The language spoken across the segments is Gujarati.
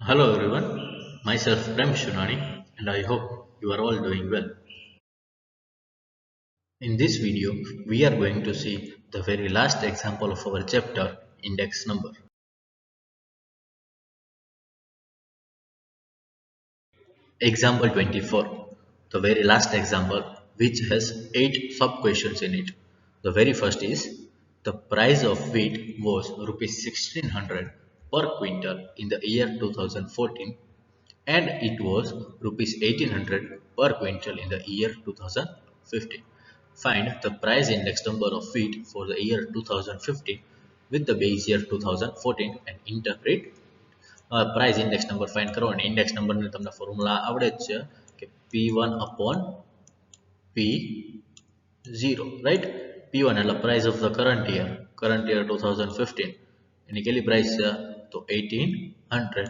Hello everyone, myself Prem Shunani and I hope you are all doing well. In this video, we are going to see the very last example of our chapter index number. Example 24, the very last example which has 8 sub questions in it. The very first is the price of wheat was rupees 1600 per quintal in the year 2014 and it was rupees 1800 per quintal in the year 2015. Find the price index number of wheat for the year 2015 with the base year 2014 and interpret price index number find કરો અને index number ની તમને ફોર્મ્યુલા આવડે જ છે કે P1 upon P0 right P1 એટલે price of the current year 2015 એની કેટલી price છે તો 1800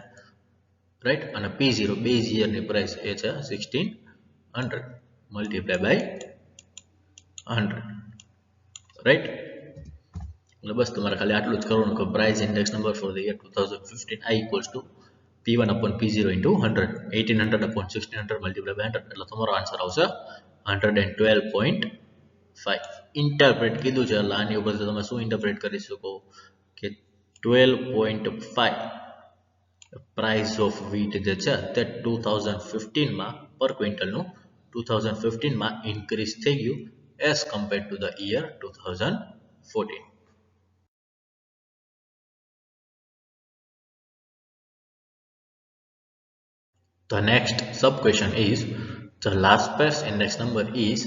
right અને P0 base year ની price એ છે 1600 multiply by 100 right એટલે બસ તમારે ખાલી આટલું જ કરવાનું કે price index number for the year 2015 I equals to P1 upon P0 into 100 1800 upon 1600 multiplied by 100 એટલે તમારો આન્સર આવશે 112.5 ઇન્ટરપ્રેટ કીધું છે એટલે આની ઉપરથી તમે શું ઇન્ટરપ્રેટ કરી શકો કે 12.5 price of wheat જે છે તે 2015 માં પર ક્વિન્ટલનું 2015 માં ઇન્ક્રીઝ થઈ ગયું as compared to the year 2014. The next sub question is the last price index number is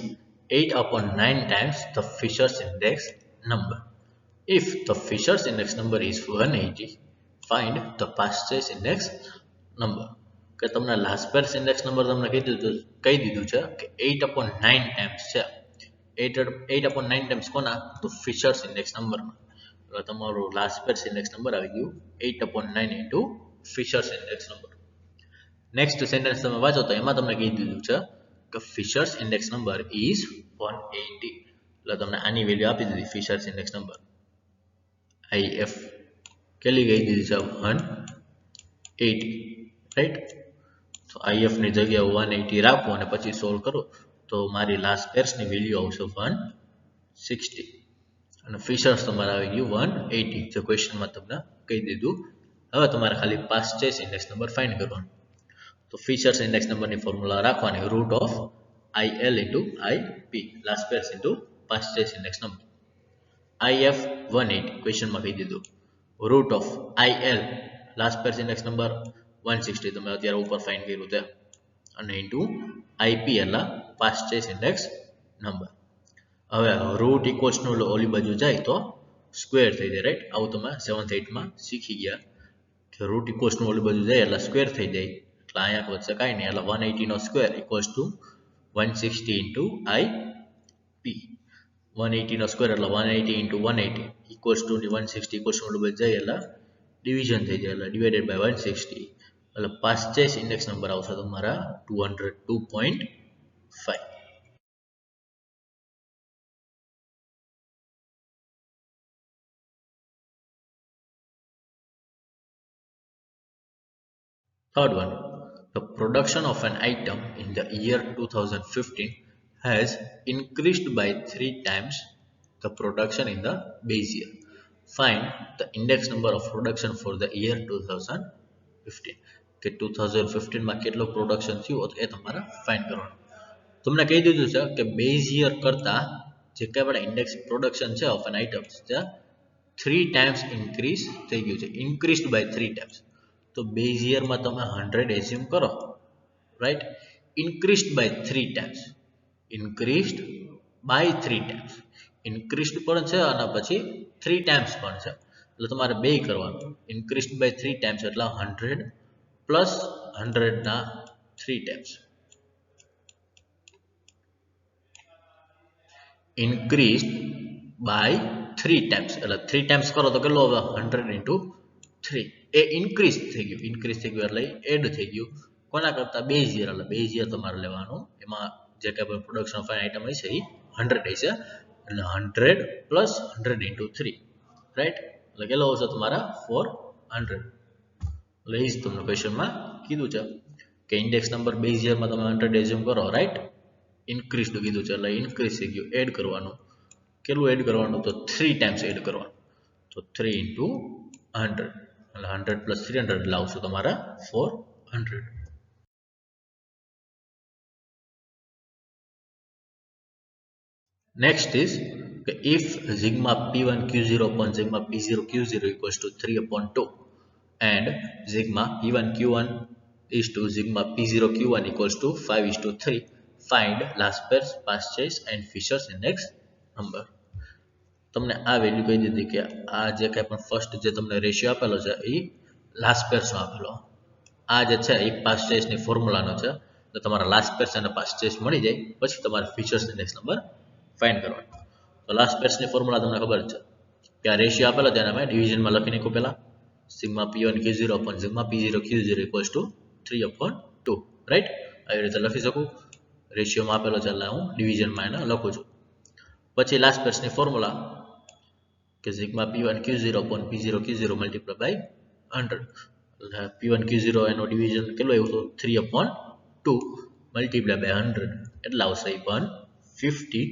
8 upon 9 times the Fisher's index number. If the Fisher's index number is 180, find the purchase index number. કે તમને last price index number તમને કહી દીધું છે કે 8 upon 9 times છે 8 upon 9 times કોના તો Fisher's index number એટલે તમારું last price index number આવી ગયું 8 upon 9 into Fisher's index number. Next sentence તમે વાંચો તો એમાં તમને કહી દીધું છે કે ફિશર્સ ઇન્ડેક્સ નંબર ઇઝ 180 એટલે તમને આની વેલ્યુ આપી દીધી ફિશર્સ ઇન્ડેક્સ નંબર IF કેટલી કહી દીધી છે 180 રાઈટ તો IF ની જગ્યાએ 180 રાખો અને પછી સોલ્વ કરો તો મારી લાસ્ટ પેર્સની વેલ્યુ આવશે 160 અને ફિશર્સ તમારે આવી ગયું 180 જે ક્વેશ્ચનમાં તમને કહી દીધું હવે તમારે ખાલી પાસ્ચેસ ઇન્ડેક્સ નંબર ફાઇન્ડ કરવાનો તો ફિશર્સ ઇન્ડેક્સ નંબરની ફોર્મ્યુલા રાખવાની root of IL into IP last pairs into purchase index number IF 180 ક્વેશ્ચનમાં કહી દીધું root of IL last pairs index number 160 તમે અત્યારે ઉપર ફાઇન્ડ કર્યું તે અને ઇન્ટુ IP એટલે purchase index number હવે રૂટ ઇક્વલ્સ નું ઓલી બાજુ જાય તો સ્ક્વેર થઈ જાય રાઈટ આવું તમે 7th 8th માં શીખી ગયા કે રૂટ ઇક્વલ્સ નું ઓલી બાજુ જાય એટલે સ્ક્વેર થઈ જાય એટલે અહીંયા વચ્ચે કાંઈ નહીં એટલે 180 નો square equals to 160 into IP 180 નો સ્ક્વેર એટલે 180 into 180 equals to 160 equals to બધું જાય એટલે ડિવિઝન થઈ જાય એટલે ડિવાઇડેડ બાય 160 એટલે purchase ઇન્ડેક્સ નંબર આવશે તમારા 202.5. Third one, the production of an item in the year 2015 has increased by 3 times the production in the base year. Find the index number of production for the year 2015. કે 2015 માં કેટલો પ્રોડક્શન થયું એ તમારે ફાઇન્ડ કરવાનું તમને કહી દીધું છે કે બેઝ યર કરતા જે કઈ પણ ઇન્ડેક્સ પ્રોડક્શન છે ઓફ એન આઇટમ્સ તે 3 times ઇન્ક્રીઝ થઈ ગયું છે ઇન્ક્રીઝડ બાય 3 times તો બેઝ યરમાં તમે 100 એઝ્યુમ કરો right increased by 3 times increased by 3 times increased પણ છે અને પછી 3 times પણ છે એટલે તમારે બે કરવાનું ઇન્ક્રીઝડ બાય 3 times એટલે 100 પ્લસ 100 ના 3 times increased by 3 times એટલે 3 times કરો તો કેટલો આવે 100 into 3 એ ઇન્ક્રીઝ થઈ ગયું એટલે એડ થઈ ગયું કોના કરતા બેઝ યર એટલે બેઝ યર તમારે લેવાનું એમાં જે કઈ પણ પ્રોડક્શન ઓફ આઇટમ હશે એ 100 હશે એટલે 100 પ્લસ 100 into 3 રાઈટ એટલે કેટલો આવશે તમારા 400 એટલે એ જ તમને ક્વેશ્ચનમાં કીધું છે કે ઇન્ડેક્સ નંબર બેઝ યરમાં તમે 100 એઝ્યુમ કરો, રાઈટ. ઇન્ક્રીઝડ કીધું છે એટલે ઇન્ક્રીઝ થઈ ગયું. એડ કરવાનું, કેટલું એડ કરવાનું? તો 3 ટાઈમ્સ એડ કરવાનું. તો 3 into 100 એટલે 100 plus 300 એટલે આવશે તમારા 400. Next is if sigma p1 q0 upon sigma p0 q0 equals to 3 upon 2 and sigma p1 q1 is to sigma p0 q1 equals to 5 is to 3, find Laspers, Pastures and Fishers index number. તમને આ વેલ્યુ કહી દીધી કે આ જે કંઈ પણ ફર્સ્ટ જે તમને રેશિયો આપેલો છે એ લાસ્પેર્સનો આપેલો, આ જે છે એ પાસ્ચેસની ફોર્મ્યુલાનો છે. તો તમારા લાસ્પેર્સ અને પાસ્ચેસ મળી જાય પછી તમારે ફીચર્સ ઇન્ડેક્સ નંબર ફાઇન્ડ કરવાનો. તો લાસ્પેર્સની ફોર્મ્યુલા તમને ખબર છે કે આ રેશિયો આપેલો છે એના મેં ડિવિઝનમાં લખી નાખું પહેલાં sigma p1 q0 upon sigma p0 q0 equals to 3 upon 2, right. આવી રીતે લખી શકું. રેશિયોમાં આપેલો છે એટલે હું ડિવિઝનમાં એને લખું છું. પછી લાસ્પેર્સની ફોર્મ્યુલા કે sigma p1 q0 upon p0 q0 multiplied by 100. p1 q0 એનો ડિવિઝન કેટલો આવ્યો હતો? 3 upon 2 multiplied by 100 એટલે આવશે એ પણ 50.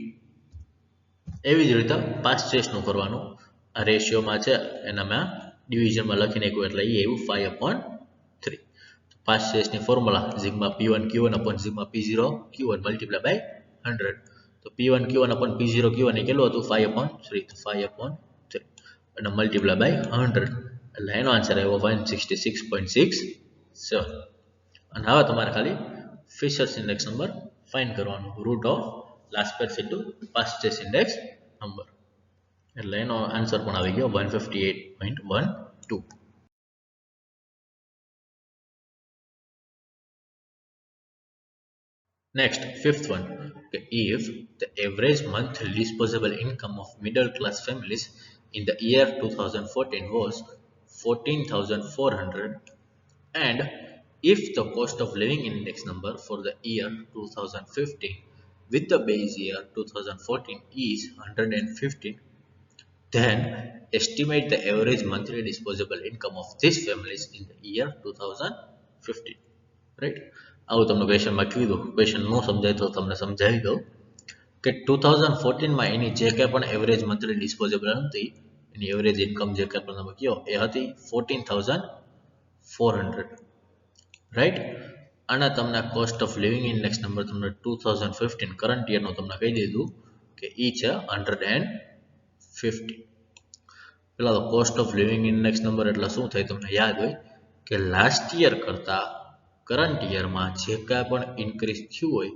એવી જ રીતે પાસ્ટ ચેસનું કરવાનું. આ રેશિયોમાં છે એના મેં ડિવિઝનમાં લખી નાખ્યું એટલે એ એવું 5 upon 3. પાસ્ટ ચેસની formula sigma p1 q1 upon sigma p0 q1 multiplied by 100. તો p1 q1 upon p0 q1 એ કેટલું હતું? 5 upon 3. તો 5 upon 3 અને મલ્ટીપ્લાય બાય 100 એટલે એનો આન્સર આવ્યો 166.67. અને હવે તમારે ખાલી ફિશર્સ ઇન્ડેક્સ નંબર ફાઇન્ડ કરવાનો, root of Laspeyres into Paasche's index number. એટલે એનો આન્સર પણ આવી ગયો 158.12. Next, fifth one. If the average monthly disposable income of middle class families in the year 2014 was 14,400 and if the cost of living index number for the year 2015 with the base year 2014 is 115, then estimate the average monthly disposable income of these families in the year 2015, right. આવું તમને ક્વેશ્ચનમાં કીધું. ક્વેશ્ચન ન સમજાય તો તમને સમજાવી દઉં કે 2014માં એની જે કંઈ પણ એવરેજ મંથલી ડિસ્પોઝેબલ હતી એની એવરેજ ઇન્કમ જે કંઈ પણ તમે કહો એ હતી 14,400, રાઈટ. અને તમને cost of living index number તમને 2015 કરંટ યરનું તમને કહી દીધું કે એ છે 150. પેલા તો cost of living index number એટલે શું થાય તમને યાદ હોય કે લાસ્ટ યર કરતાં કરંટ યરમાં જે કાંઈ પણ ઇન્ક્રીઝ થયું હોય,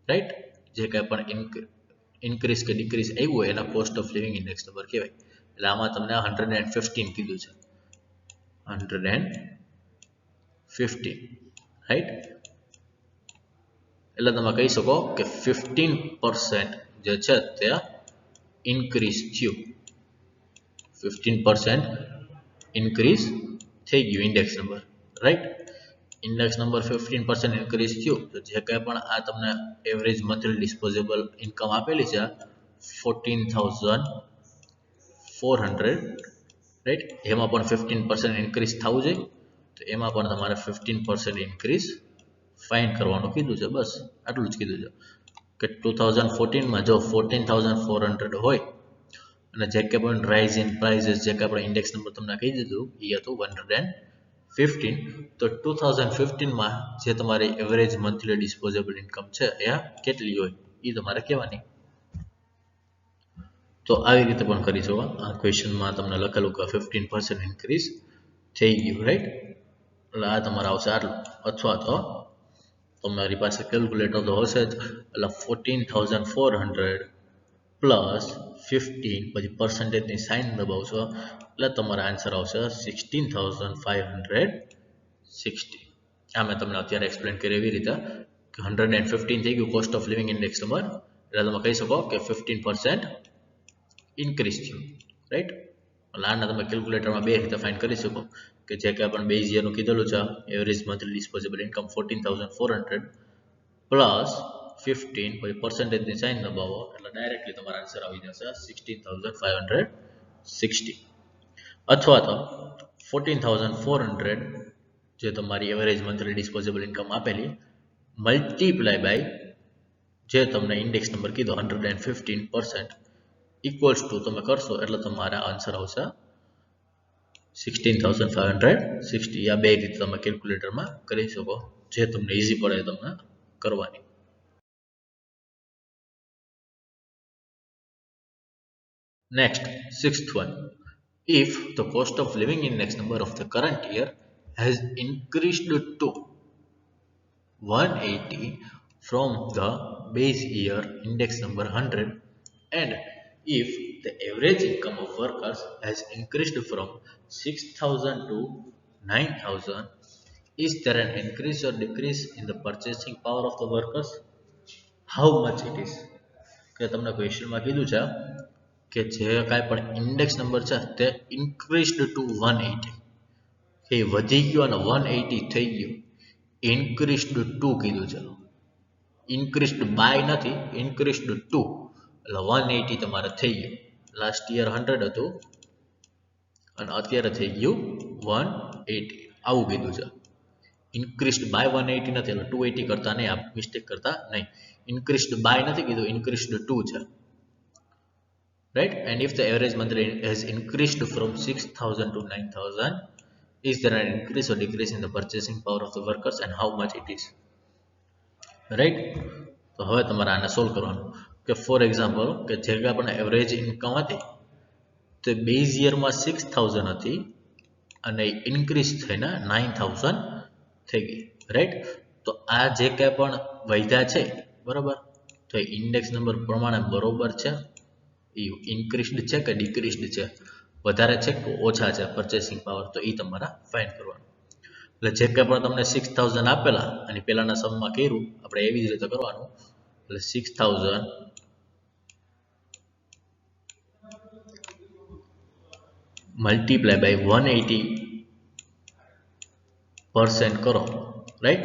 રાઈટ, જે કાંઈ પણ ઇન્ક્રીઝ કે ડિક્રીઝ આવ્યું હોય એના cost of living index number કહેવાય. એટલે આમાં તમને 115 કીધું છે, 115, રાઈટ. એટલે તમે કહી શકો કે 15% જે છે તે ઇન્ક્રીઝ થયું, 15% ઇન્ક્રીઝ થઈ ગયું index number, right. Index number 15% increase થયું તો જે કંઈ પણ આ તમને એવરેજ મંથલી ડિસ્પોઝેબલ ઇન્કમ આપેલી છે 14,400, રાઈટ, એમાં પણ 15% ઇન્ક્રીઝ થવું જોઈએ. તો એમાં પણ તમારે 15% ઇન્ક્રીઝ ફાઇન્ડ કરવાનું કીધું છે. બસ આટલું જ કીધું છે કે 2014માં જો 14,400 હોય અને જે કંઈ પણ રાઇઝ ઇન પ્રાઇઝીસ જે કંઈ પણ ઇન્ડેક્સ નંબર તમને કહી દીધું એ હતું 115. તો 2015માં જે તમારી એવરેજ મંથલી ડિસ્પોઝેબલ ઇન્કમ છે એ કેટલી હોય એ તમારે કહેવાની. તો આવી રીતે પણ કરી શકો. આ ક્વેશ્ચનમાં તમને લખેલું કે 15% ઇન્ક્રીઝ થઈ ગયું, રાઈટ. એટલે આ તમારે આવશે આટલું. અથવા તો તમારી પાસે કેલ્ક્યુલેટર તો હશે જ એટલે 14,400 પ્લસ 15 પછી પર્સન્ટેજની સાઇન દબાવશો એટલે તમારો આન્સર આવશે 16,560. આ મેં તમને અત્યારે એક્સપ્લેન કરી એવી રીતે કે 115 થઈ ગયું cost of living index number એટલે તમે કહી શકો કે 15% ઇન્ક્રીઝ થયું, રાઈટ. એટલે આના તમે કેલ્ક્યુલેટરમાં બે રીતે ફાઇન્ડ કરી શકો કે જે કંઈ પણ બેઝ યરનું કીધેલું છે average monthly disposable income 14,400 plus 15 પછી પર્સન્ટેજની સાઇન દબાવો એટલે ડાયરેક્ટલી તમારો આન્સર આવી જશે 16,560. અથવા તો 14,400 જે તમારી એવરેજ મંથલી ડિસ્પોઝેબલ ઇન્કમ આપેલી મલ્ટીપ્લાય બાય જે તમને ઇન્ડેક્સ નંબર કીધો 115% ઇક્વલ્સ ટુ તમે કરશો એટલે તમારા આન્સર આવશે 16,560. આ બે રીતે તમે કેલ્ક્યુલેટરમાં કરી શકો, જે તમને ઇઝી પડે તમને કરવાની. Next, sixth one. If the cost of living index number of the current year has increased to 180 from the base year index number 100, and if the average income of workers has increased from 6,000 to 9,000, is there an increase or decrease in the purchasing power of the workers? How much it is? કે તમને ક્વેશ્ચનમાં કીધું છે કે જે કાંઈ પણ ઇન્ડેક્સ નંબર છે તે ઇન્ક્રીઝડ ટુ 180, એ વધી ગયો અને 180 થઈ ગયો. ઇન્ક્રીઝડ ટુ કીધું છે, ઇન્ક્રીઝડ બાય નથી, ઇન્ક્રીઝડ ટુ એટલે 180 તમારે થઈ ગયું. લાસ્ટ યર 100 હતું અને અત્યારે થઈ ગયું 180, આવું કીધું છે. ઇન્ક્રીઝડ બાય 180 નથી એટલે 280 કરતા નહીં, આપ મિસ્ટેક કરતા નહીં. ઇન્ક્રીઝડ બાય નથી કીધું, ઇન્ક્રીઝડ ટુ છે. Right? And if the average monthly has increased from 6,000 to 9,000, is there an increase or decrease in the purchasing power of the workers and how much it is? Right? તો હવે તમારે આને સોલ્વ કરવાનું કે ફોર એક્ઝામ્પલ કે જે કે આપણને એવરેજ ઇન્કમ હતી તો બેઝ યરમાં 6,000 હતી અને ઇન્ક્રીઝ થઈને 9,000 થઈ ગઈ. રાઈટ? તો આ જે કાંઈ પણ વધ્યા છે બરાબર, તો ઇન્ડેક્સ નંબર પ્રમાણે બરોબર છે, એ ઇન્ક્રીઝડ છે કે ડિક્રીઝડ છે, વધારે છે કે ઓછા છે પરચેસિંગ પાવર, તો એ તમારે ફાઇન્ડ કરવાનું. એટલે જે કંઈ પણ તમને 6,000 આપેલા અને પહેલાના સમમાં કર્યું આપણે એવી જ રીતે કરવાનું. એટલે 6,000 મલ્ટીપ્લાય બાય 180% કરો. રાઈટ?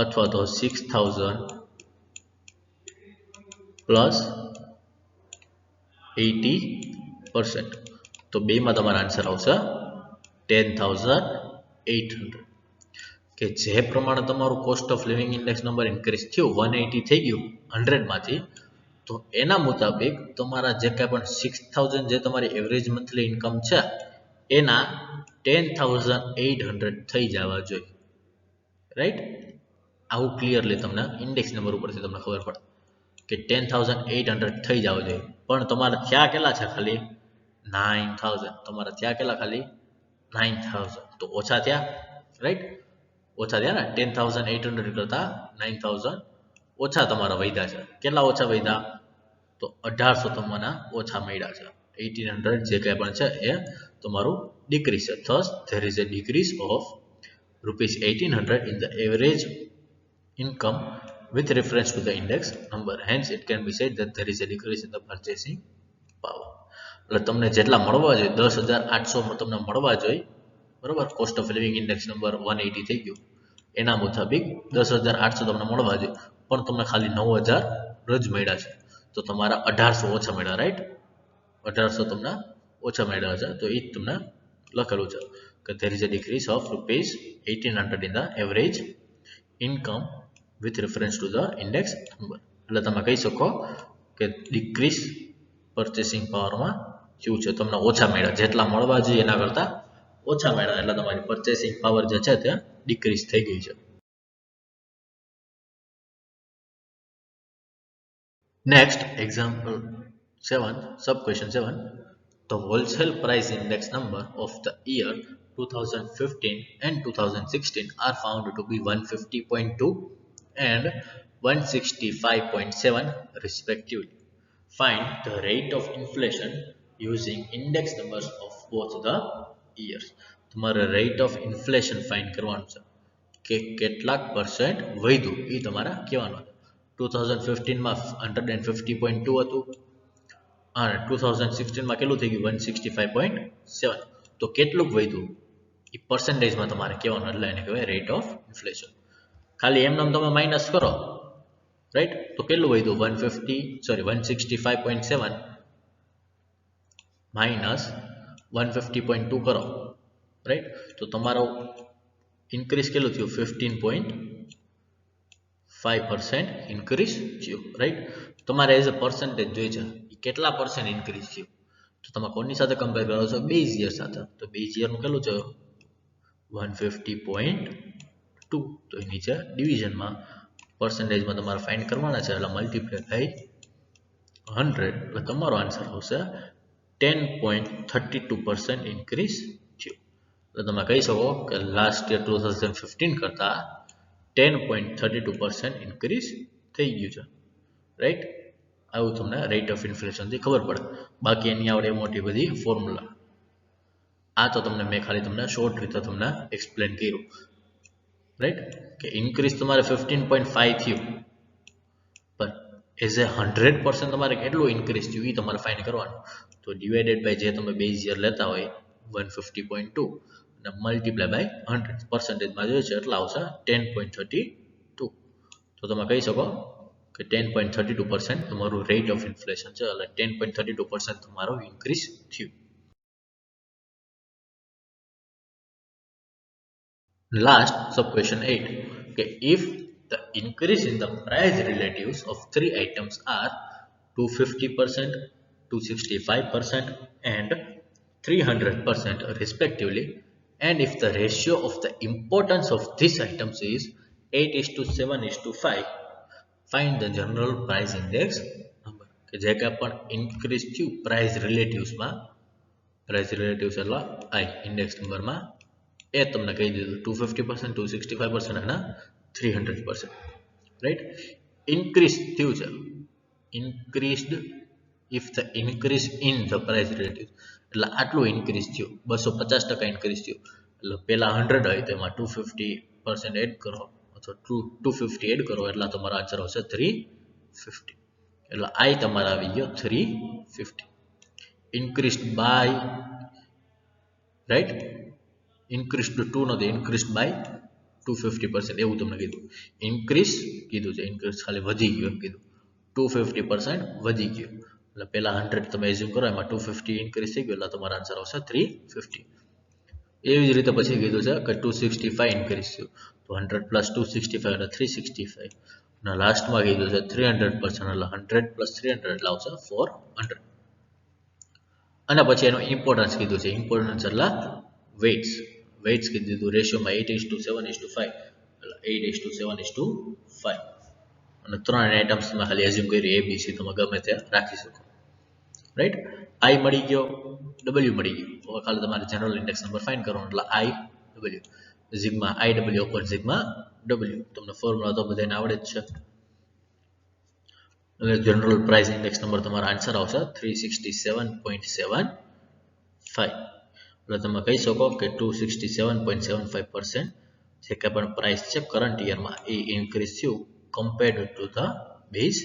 અથવા તો 6,000 પ્લસ 80%, તો બેમાં તમારો આન્સર આવશે 10,800. કે જે પ્રમાણે તમારું cost of living index number increase થયું, 180 થઈ ગયું 100માંથી, તો એના મુતાબિક તમારા જે કાંઈ પણ 6,000 જે તમારી એવરેજ મંથલી ઇન્કમ છે એના 10,800 થઈ જવા જોઈએ. રાઈટ? આવું ક્લિયરલી તમને ઇન્ડેક્સ નંબર ઉપરથી તમને ખબર પડે કે 10,800 થઈ જવા જોઈએ. પણ તમારે થયા કેટલા છે? ખાલી 9,000. તમારે થયા કેટલા? ખાલી 9,000. તો ઓછા થયા. રાઈટ? ઓછા થયા ને, 10,800 કરતા 9,000 ઓછા તમારા વધ્યા છે. કેટલા ઓછા વધ્યા? તો 1,800 તમારા ઓછા મળ્યા છે. 1,800 જે કંઈ પણ છે એ તમારું ડિક્રીઝ છે. Thus there is a decrease of ₹1,800 in the average income with reference to the index number. Hence it can be said that there is a decrease in the purchasing power. એટલે તમને જેટલા મળવા જોઈએ 10,800 તમને મળવા જોઈએ બરાબર, cost of living index number 180 થઈ ગયું એના મુતાબિક 10,800 તમને મળવા જોઈએ, પણ તમને ખાલી 9,000 જ મળ્યા છે. તો તમારા 1,800 ઓછા મળ્યા. રાઈટ? 1,800 તમને ઓછા મળ્યા છે. તો એ જ તમને લખેલું છે કે there is a decrease of ₹1,800 in the average income with reference to the index number. એટલે તમે કહી શકો કે ડિક્રીઝ પરચેસિંગ પાવરમાં શું છે, તમને ઓછા મળ્યા, જેટલા મળવા જોઈએ એના કરતાં ઓછા મળ્યા, એટલે તમારી પરચેસિંગ પાવર જે છે તે ડિક્રીઝ થઈ ગઈ છે. Next example 7, sub question 7. The wholesale price index number of the year 2015 and 2016 are found to be 150.2 and 165.7 respectively. Find the rate of inflation using index numbers of both the years. તમારે rate of inflation find કરવાનું છે કે કેટલાક પરસેન્ટ વધ્યું એ તમારે કહેવાનું. 2015 માં 150.2 હતું અને 2016 માં કેટલું થઈ ગયું? 165.7. તો કેટલું વધ્યું એ પર્સન્ટેજમાં તમારે કહેવાનું, એટલે એને કહેવાય રેટ ઓફ ઇન્ફ્લેશન. ખાલી એમ નામ તમે માઇનસ કરો, રાઈટ, તો કેટલું વધ્યું? 165.7 માઇનસ 150.2 કરો, રાઈટ, તો તમારો ઇન્ક્રીઝ કેટલું થયું 15.5% ઇન્ક્રીઝ થયું, રાઈટ. તમારે એઝ અ પર્સન્ટેજ જોઈ છે કેટલા પર્સન્ટ ઇન્ક્રીઝ થયું, તો તમે કોની સાથે કમ્પેર કરો છો, બેઝ યર સાથે. તો બેઝ યરનું કેટલું છે 150.2. તો એ નીચે ડિવિઝનમાં પર્સન્ટેજમાં તમારે ફાઇન્ડ કરવાના છે એટલે મલ્ટીપ્લાય બાય 100 એટલે તમારો આન્સર આવશે 10.32% ઇન્ક્રીઝ થયું. એટલે તમે કહી શકો કે લાસ્ટ યર 2015 કરતાં 10.32% ઇન્ક્રીઝ થઈ ગયું છે, રાઈટ. આવું તમને રેટ ઓફ ઇન્ફ્લેશનથી ખબર પડે. બાકી એની આવડે મોટી બધી ફોર્મ્યુલા. આ તો તમને મેં ખાલી તમને શોર્ટ રીતે તમને એક્સપ્લેન કર્યું, રાઈટ. કે ઇન્ક્રીઝ તમારે 15.5 થયું, પણ એઝ એ 100% તમારે કેટલું ઇન્ક્રીઝ થયું એ તમારે ફાઇન્ડ કરવાનું. તો ડિવાઇડેડ બાય જે તમે બેઝ યર લેતા હોય 150.2 અને મલ્ટીપ્લાય બાય 100 પર્સન્ટેજમાં જોઈએ છે એટલે આવશે 10.32. તો તમે કહી શકો કે 10.32% તમારું રેટ ઓફ ઇન્ફ્લેશન છે એટલે 10.32% તમારો ઇન્ક્રીઝ થયું. Last sub question 8. Okay, if the increase in the price relatives of three items are 250%, 265% and 300% respectively, and if the ratio of the importance of these items is 8:7:5, find the general price index number. કે જે કાંઈ પણ ઇન્ક્રીઝ થયું પ્રાઇસ રિલેટિવ્સમાં, પ્રાઇસ રિલેટિવ્સ એટલે આઈ ઇન્ડેક્સ નંબરમાં, એ તમને કહી દીધું 250%, 265% અને 300%, રાઈટ. ઇન્ક્રીઝ થયું છે, increased if the increase in the price relative એટલે આટલું ઇન્ક્રીઝ થયું 250% ઇન્ક્રીઝ થયું એટલે પહેલા 100 હોય તો એમાં 250% એડ કરો અથવા 250 એડ કરો એટલે તમારો આન્સર આવશે 350. એટલે આઈ તમારા આવી ગયો 350. Increased by, right, increase to 2 નથી, ઇન્ક્રીઝ બાય 250% એવું તમને કીધું. ઇન્ક્રીઝ કીધું છે, ઇન્ક્રીઝ ખાલી વધી ગયું એમ કીધું, 250% વધી ગયું એટલે પહેલા 100 તમે એઝ્યુમ કરો એમાં 250 ઇન્ક્રીઝ થઈ ગયું એટલે તમારો આન્સર આવશે 350. એવી જ રીતે પછી કીધું છે કે 265 ઇન્ક્રીઝ થયું તો 100 પ્લસ 265 એટલે 365 અને લાસ્ટમાં કીધું છે 300% એટલે 100 પ્લસ 300 એટલે આવશે 400. અને પછી એનો ઇમ્પોર્ટન્સ કીધું છે, ઇમ્પોર્ટન્સ એટલે વેઇટ્સ, વેઇટ્સ કીધું દીધું રેશિયોમાં 8:7:5 એટલે 8:7:5 અને ત્રણ આઇટમ્સમાં ખાલી એઝ્યુમ કરી એબીસી તમે ગમે ત્યાં રાખી શકો, રાઈટ. આઈ મળી ગયો, ડબલ્યુ મળી ગયો, હવે ખાલી તમારે જનરલ ઇન્ડેક્સ નંબર ફાઇન્ડ કરવાનો એટલે I W sigma I W upon sigma W. તમને ફોર્મ્યુલા તો બધાને આવડે જ છે. એટલે જનરલ પ્રાઇસ ઇન્ડેક્સ નંબર તમારો આન્સર આવશે 367.75. એટલે તમે કહી શકો કે 267.75% જે કંઈ પણ પ્રાઇસ છે કરંટ યરમાં એ ઇન્ક્રીઝ થયું compared to the base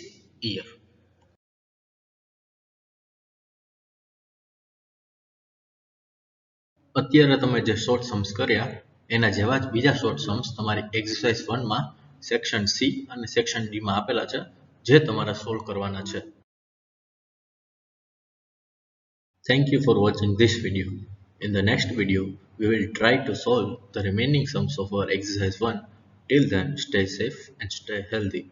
year. અત્યારે તમે જે શોર્ટ સમ્સ કર્યા એના જેવા જ બીજા શોર્ટ સમ્સ તમારી એક્સરસાઇઝ 1માં સેક્શન સી અને સેક્શન ડીમાં આપેલા છે જે તમારે સોલ્વ કરવાના છે. Thank you for watching this video. In the next video, we will try to solve the remaining sums of our exercise 1. Till then, stay safe and stay healthy.